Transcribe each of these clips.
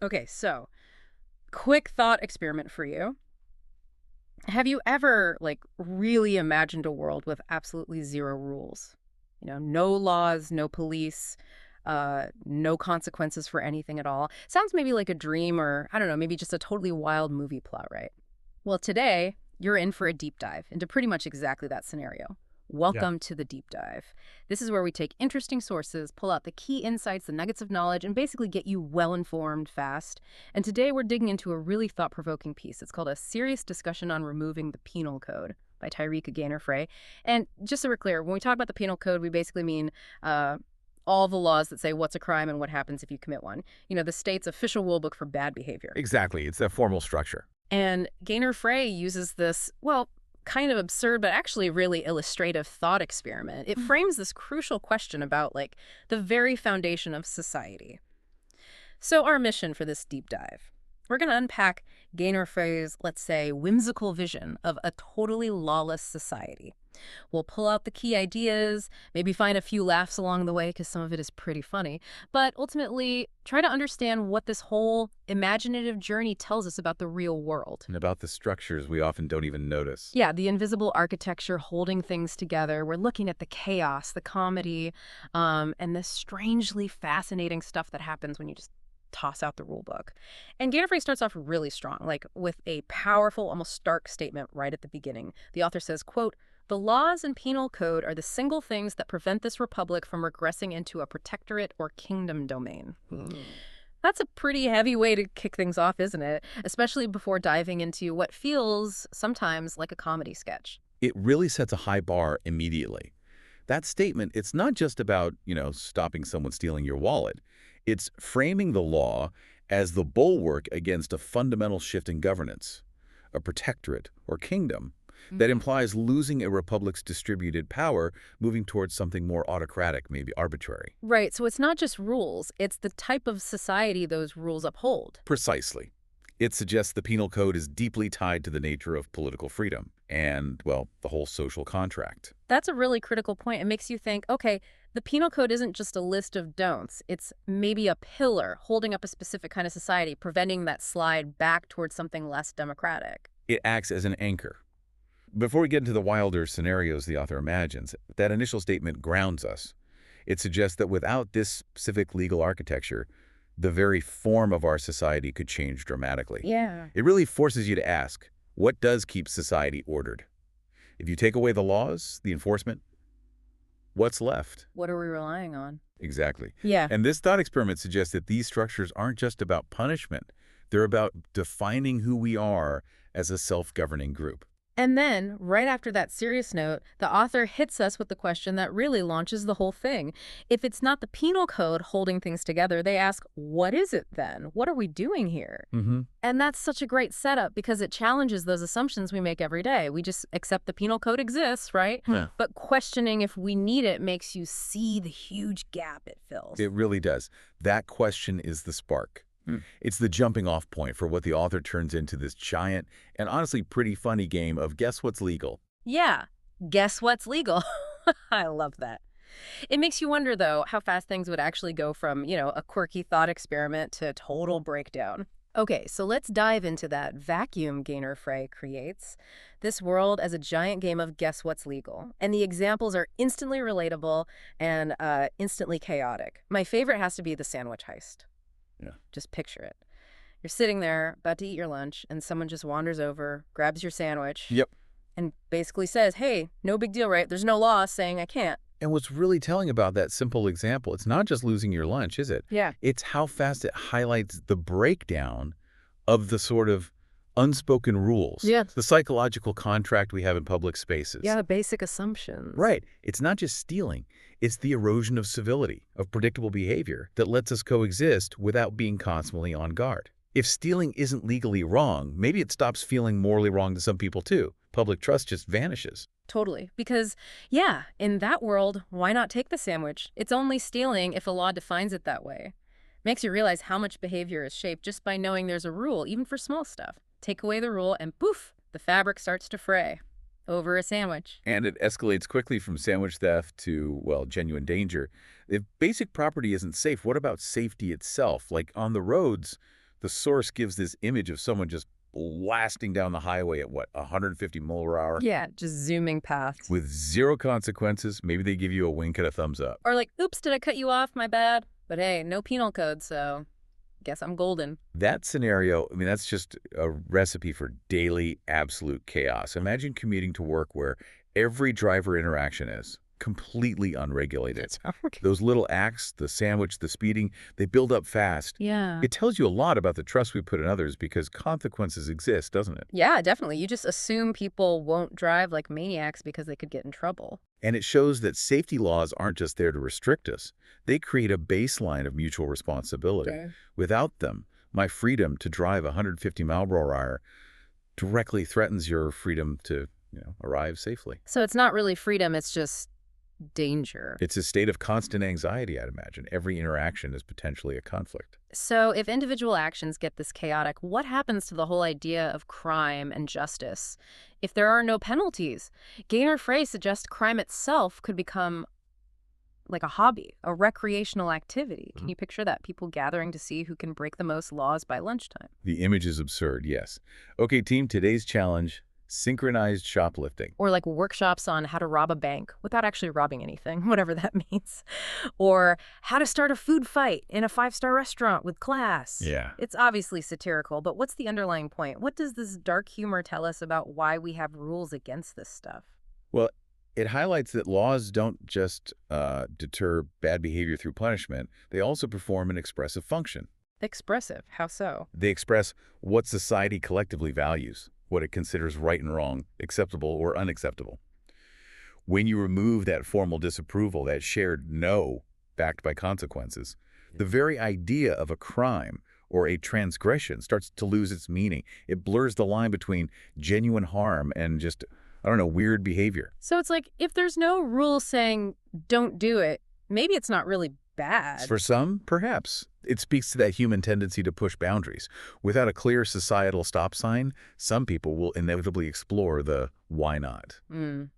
Okay, so quick thought experiment for you. Have you ever, like, really imagined a world with absolutely zero rules? No laws, no police, no consequences for anything at all. Sounds maybe like a dream or, I don't know, maybe just a totally wild movie plot, right? Well, today, you're in for a deep dive into pretty much exactly that scenario. Yeah. Welcome to the deep dive. This is where we take interesting sources, pull out the key insights, the nuggets of knowledge, and basically get you well informed fast. And today we're digging into a really thought provoking piece. It's called A Serious Discussion on Removing the Penal Code by Gaynor-Fray. And just so we're clear, when we talk about the penal code, we basically mean all the laws that say what's a crime and what happens if you commit one. The state's official rulebook for bad behavior. Exactly. It's a formal structure. And Gaynor-Fray uses this, well, kind of absurd, but actually really illustrative thought experiment. It frames this crucial question about, like, the very foundation of society. So our mission for this deep dive, we're going to unpack Gaynor-Fray's, let's say, whimsical vision of a totally lawless society. We'll pull out the key ideas, maybe find a few laughs along the way because some of it is pretty funny, but ultimately try to understand what this whole imaginative journey tells us about the real world. And about the structures we often don't even notice. Yeah, the invisible architecture holding things together. We're looking at the chaos, the comedy, and the strangely fascinating stuff that happens when you just toss out the rule book. And Gaynor-Fray starts off really strong, like with a powerful, almost stark statement right at the beginning. The author says, quote, "The laws and penal code are the single things that prevent this republic from regressing into a protectorate or kingdom domain." That's a pretty heavy way to kick things off, isn't it? Especially before diving into what feels sometimes like a comedy sketch. It really sets a high bar immediately. That statement, it's not just about, stopping someone stealing your wallet. It's framing the law as the bulwark against a fundamental shift in governance, a protectorate or kingdom that implies losing a republic's distributed power, moving towards something more autocratic, maybe arbitrary. Right, so it's not just rules, it's the type of society those rules uphold. Precisely. It suggests the penal code is deeply tied to the nature of political freedom and, well, the whole social contract. That's a really critical point. It makes you think, okay, the penal code isn't just a list of don'ts. It's maybe a pillar holding up a specific kind of society, preventing that slide back towards something less democratic. It acts as an anchor. Before we get into the wilder scenarios the author imagines, that initial statement grounds us. It suggests that without this civic legal architecture, the very form of our society could change dramatically. Yeah. It really forces you to ask, what does keep society ordered? If you take away the laws, the enforcement, what's left? What are we relying on? Exactly. Yeah. And this thought experiment suggests that these structures aren't just about punishment. They're about defining who we are as a self-governing group. And then, right after that serious note, the author hits us with the question that really launches the whole thing. If it's not the penal code holding things together, they ask, what is it then? What are we doing here? And that's such a great setup because it challenges those assumptions we make every day. We just accept the penal code exists, right? Yeah. But questioning if we need it makes you see the huge gap it fills. It really does. That question is the spark. It's the jumping off point for what the author turns into this giant and honestly pretty funny game of guess what's legal. Yeah, guess what's legal? I love that. It makes you wonder, though, how fast things would actually go from, a quirky thought experiment to total breakdown. Okay, so let's dive into that vacuum Gaynor-Fray creates. This world as a giant game of guess what's legal. And the examples are instantly relatable and instantly chaotic. My favorite has to be the sandwich heist. Yeah. Just picture it. You're sitting there about to eat your lunch and someone just wanders over, grabs your sandwich. Yep. And basically says, hey, no big deal, right? There's no law saying I can't. And what's really telling about that simple example, it's not just losing your lunch, is it? Yeah. It's how fast it highlights the breakdown of the sort of unspoken rules. Yeah. The psychological contract we have in public spaces. Yeah, basic assumptions. Right. It's not just stealing. It's the erosion of civility, of predictable behavior that lets us coexist without being constantly on guard. If stealing isn't legally wrong, maybe it stops feeling morally wrong to some people too. Public trust just vanishes. Totally. Because, yeah, in that world, why not take the sandwich? It's only stealing if a law defines it that way. Makes you realize how much behavior is shaped just by knowing there's a rule, even for small stuff. Take away the rule and poof, the fabric starts to fray. Over a sandwich. And it escalates quickly from sandwich theft to, well, genuine danger. If basic property isn't safe, what about safety itself? Like on the roads, The source gives this image of someone just blasting down the highway at, what, 150 miles per hour? Yeah, just zooming past. With zero consequences. Maybe they give you a wink and a thumbs up. Or like, oops, did I cut you off? My bad. But hey, no penal code, so guess I'm golden. That scenario, I mean, that's just a recipe for daily absolute chaos. Imagine commuting to work where every driver interaction is completely unregulated. That's okay. Those little acts, the sandwich, the speeding, they build up fast. Yeah. It tells you a lot about the trust we put in others because consequences exist, doesn't it? Yeah, definitely. You just assume people won't drive like maniacs because they could get in trouble. And it shows that safety laws aren't just there to restrict us. They create a baseline of mutual responsibility. Okay. Without them, my freedom to drive 150 mile per hour directly threatens your freedom to, arrive safely. So it's not really freedom, it's just danger. It's a state of constant anxiety, I'd imagine. Every interaction is potentially a conflict. So if individual actions get this chaotic, what happens to the whole idea of crime and justice? If there are no penalties, Gaynor-Fray suggests crime itself could become like a hobby, a recreational activity. Can you picture that? People gathering to see who can break the most laws by lunchtime. The image is absurd, yes. Okay, team, today's challenge: synchronized shoplifting. Or like workshops on how to rob a bank without actually robbing anything, whatever that means. Or how to start a food fight in a 5-star restaurant with class. Yeah. It's obviously satirical, but what's the underlying point? What does this dark humor tell us about why we have rules against this stuff? Well, it highlights that laws don't just deter bad behavior through punishment. They also perform an expressive function. Expressive. How so? They express what society collectively values, what it considers right and wrong, acceptable or unacceptable. When you remove that formal disapproval, that shared no backed by consequences, the very idea of a crime or a transgression starts to lose its meaning. It blurs the line between genuine harm and just, weird behavior. So it's like if there's no rule saying don't do it, maybe it's not really bad. For some, perhaps. It speaks to that human tendency to push boundaries. Without a clear societal stop sign, some people will inevitably explore the why not.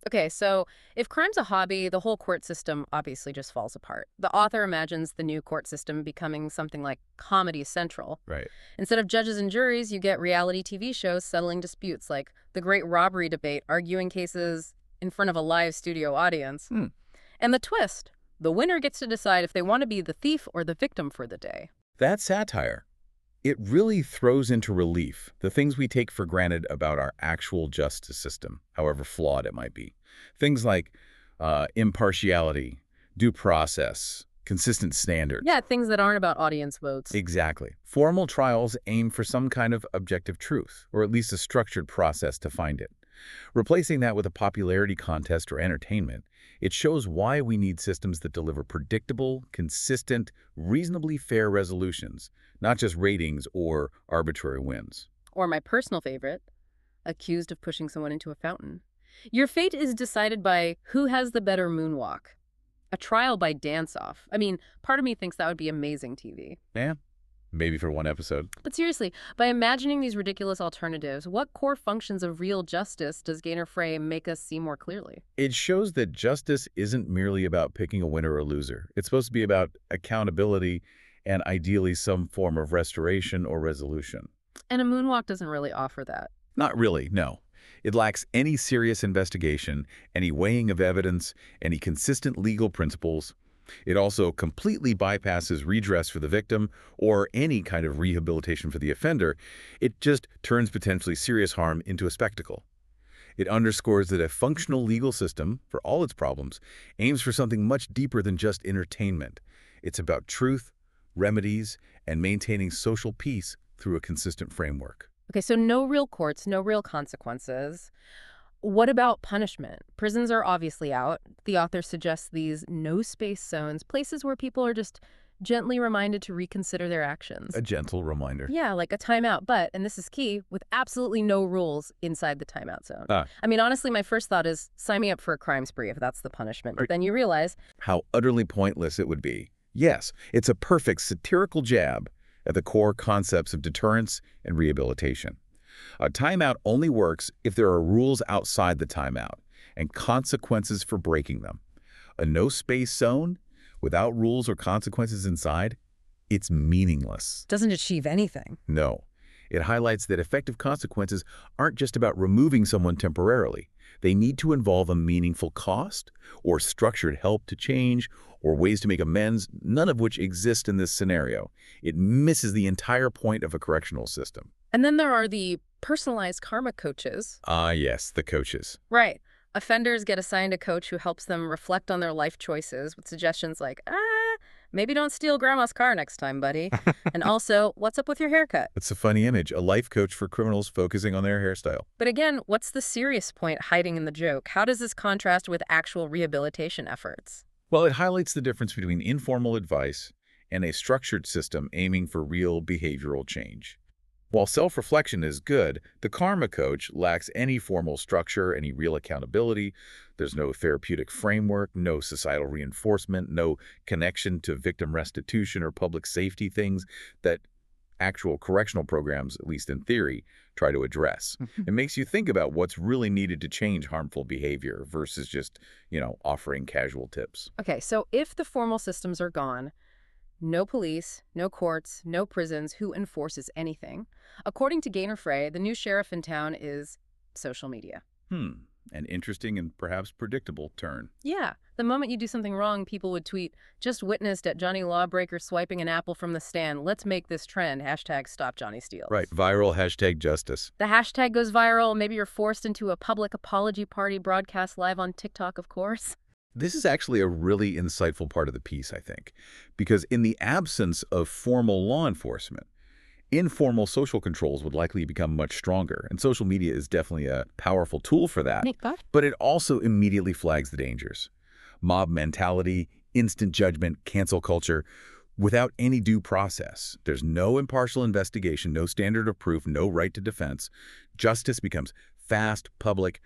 Okay, so if crime's a hobby, the whole court system obviously just falls apart. The author imagines the new court system becoming something like Comedy Central. Right. Instead of judges and juries, you get reality TV shows settling disputes like the Great Robbery Debate, arguing cases in front of a live studio audience. And the twist: the winner gets to decide if they want to be the thief or the victim for the day. That satire, it really throws into relief the things we take for granted about our actual justice system, however flawed it might be. Things like impartiality, due process, consistent standards. Yeah, things that aren't about audience votes. Exactly. Formal trials aim for some kind of objective truth, or at least a structured process to find it. Replacing that with a popularity contest or entertainment, it shows why we need systems that deliver predictable, consistent, reasonably fair resolutions, not just ratings or arbitrary wins. Or my personal favorite, accused of pushing someone into a fountain. Your fate is decided by who has the better moonwalk. A trial by dance-off. I mean, part of me thinks that would be amazing TV. Yeah, maybe for one episode. But seriously, by imagining these ridiculous alternatives, what core functions of real justice does Gaynor-Fray make us see more clearly? It shows that justice isn't merely about picking a winner or loser. It's supposed to be about accountability and ideally some form of restoration or resolution. And a moonwalk doesn't really offer that. Not really, no. It lacks any serious investigation, any weighing of evidence, any consistent legal principles. It also completely bypasses redress for the victim or any kind of rehabilitation for the offender. It just turns potentially serious harm into a spectacle. It underscores that a functional legal system, for all its problems, aims for something much deeper than just entertainment. It's about truth, remedies, and maintaining social peace through a consistent framework. Okay, so no real courts, no real consequences. What about punishment? Prisons are obviously out. The author suggests these no-space zones, places where people are just gently reminded to reconsider their actions. A gentle reminder. Yeah, like a timeout, but, and this is key, with absolutely no rules inside the timeout zone. I mean, honestly, my first thought is sign me up for a crime spree if that's the punishment. But then you realize how utterly pointless it would be. Yes, it's a perfect satirical jab at the core concepts of deterrence and rehabilitation. A timeout only works if there are rules outside the timeout and consequences for breaking them. A no-space zone without rules or consequences inside, it's meaningless. Doesn't achieve anything. No. It highlights that effective consequences aren't just about removing someone temporarily. They need to involve a meaningful cost, or structured help to change, or ways to make amends, none of which exist in this scenario. It misses the entire point of a correctional system. And then there are the personalized karma coaches. Ah, yes, the coaches. Right. Offenders get assigned a coach who helps them reflect on their life choices with suggestions like, maybe don't steal grandma's car next time, buddy. And also, what's up with your haircut? It's a funny image, a life coach for criminals focusing on their hairstyle. But again, what's the serious point hiding in the joke? How does this contrast with actual rehabilitation efforts? Well, it highlights the difference between informal advice and a structured system aiming for real behavioral change. While self-reflection is good, the karma coach lacks any formal structure, any real accountability. There's no therapeutic framework, no societal reinforcement, no connection to victim restitution or public safety, things that actual correctional programs, at least in theory, try to address. It makes you think about what's really needed to change harmful behavior versus just, offering casual tips. Okay, so if the formal systems are gone, no police, no courts, no prisons, who enforces anything? According to Gaynor-Fray, the new sheriff in town is social media. An interesting and perhaps predictable turn. Yeah, the moment you do something wrong, people would tweet, just witnessed at Johnny Lawbreaker swiping an apple from the stand. Let's make this trend. Hashtag stop Johnny Steals. Right, viral hashtag justice. The hashtag goes viral. Maybe you're forced into a public apology party broadcast live on TikTok, of course. This is actually a really insightful part of the piece, I think, because in the absence of formal law enforcement, informal social controls would likely become much stronger, and social media is definitely a powerful tool for that. But it also immediately flags the dangers. Mob mentality, instant judgment, cancel culture, without any due process. There's no impartial investigation, no standard of proof, no right to defense. Justice becomes fast, public,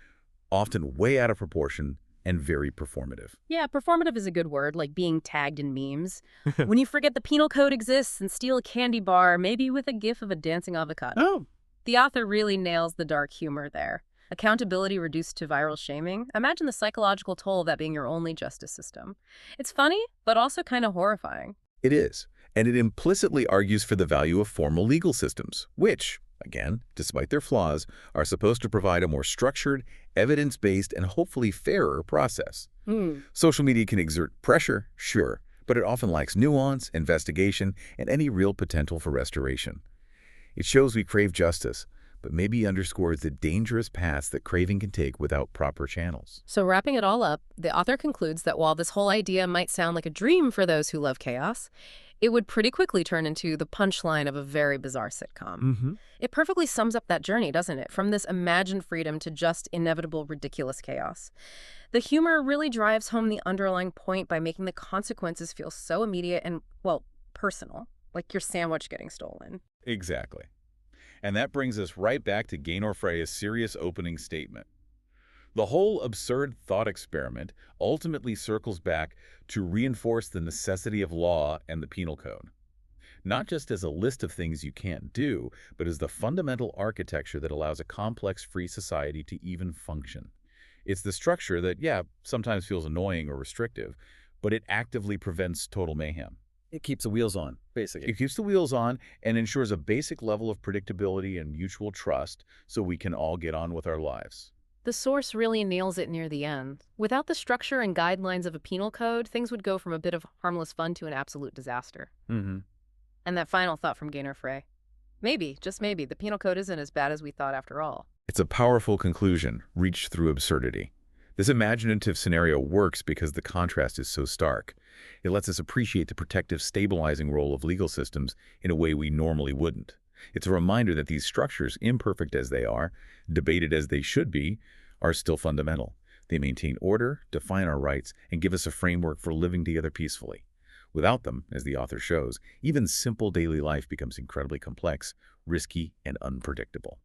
often way out of proportion, and very performative. Yeah, performative is a good word, like being tagged in memes. When you forget the penal code exists and steal a candy bar, maybe with a gif of a dancing avocado. Oh. The author really nails the dark humor there. Accountability reduced to viral shaming. Imagine the psychological toll of that being your only justice system. It's funny, but also kind of horrifying. It is, and it implicitly argues for the value of formal legal systems, which, again, despite their flaws, are supposed to provide a more structured, evidence-based, and hopefully fairer process. Social media can exert pressure, sure, but it often lacks nuance, investigation, and any real potential for restoration. It shows we crave justice, but maybe underscores the dangerous paths that craving can take without proper channels. So wrapping it all up, the author concludes that while this whole idea might sound like a dream for those who love chaos, it would pretty quickly turn into the punchline of a very bizarre sitcom. It perfectly sums up that journey, doesn't it? From this imagined freedom to just inevitable, ridiculous chaos. The humor really drives home the underlying point by making the consequences feel so immediate and, well, personal, like your sandwich getting stolen. Exactly. And that brings us right back to Gaynor-Fray's serious opening statement. The whole absurd thought experiment ultimately circles back to reinforce the necessity of law and the penal code. Not just as a list of things you can't do, but as the fundamental architecture that allows a complex free society to even function. It's the structure that, sometimes feels annoying or restrictive, but it actively prevents total mayhem. It keeps the wheels on, basically. It keeps the wheels on and ensures a basic level of predictability and mutual trust so we can all get on with our lives. The source really nails it near the end. Without the structure and guidelines of a penal code, things would go from a bit of harmless fun to an absolute disaster. And that final thought from Gaynor-Fray. Maybe, just maybe, the penal code isn't as bad as we thought after all. It's a powerful conclusion, reached through absurdity. This imaginative scenario works because the contrast is so stark. It lets us appreciate the protective, stabilizing role of legal systems in a way we normally wouldn't. It's a reminder that these structures, imperfect as they are, debated as they should be, are still fundamental. They maintain order, define our rights, and give us a framework for living together peacefully. Without them, as the author shows, even simple daily life becomes incredibly complex, risky, and unpredictable.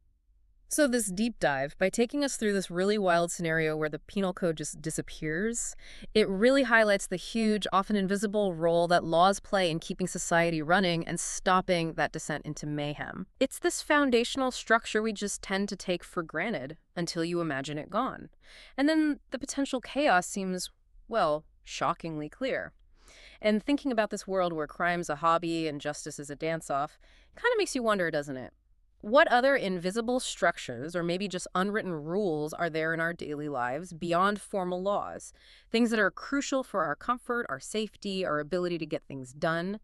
So this deep dive, by taking us through this really wild scenario where the penal code just disappears, it really highlights the huge, often invisible role that laws play in keeping society running and stopping that descent into mayhem. It's this foundational structure we just tend to take for granted until you imagine it gone. And then the potential chaos seems, well, shockingly clear. And thinking about this world where crime's a hobby and justice is a dance-off kind of makes you wonder, doesn't it? What other invisible structures or maybe just unwritten rules are there in our daily lives beyond formal laws? Things that are crucial for our comfort, our safety, our ability to get things done.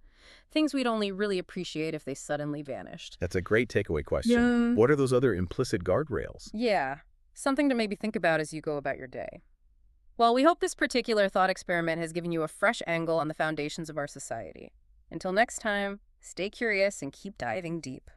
Things we'd only really appreciate if they suddenly vanished. That's a great takeaway question. Yeah. What are those other implicit guardrails? Yeah, something to maybe think about as you go about your day. Well, we hope this particular thought experiment has given you a fresh angle on the foundations of our society. Until next time, stay curious and keep diving deep.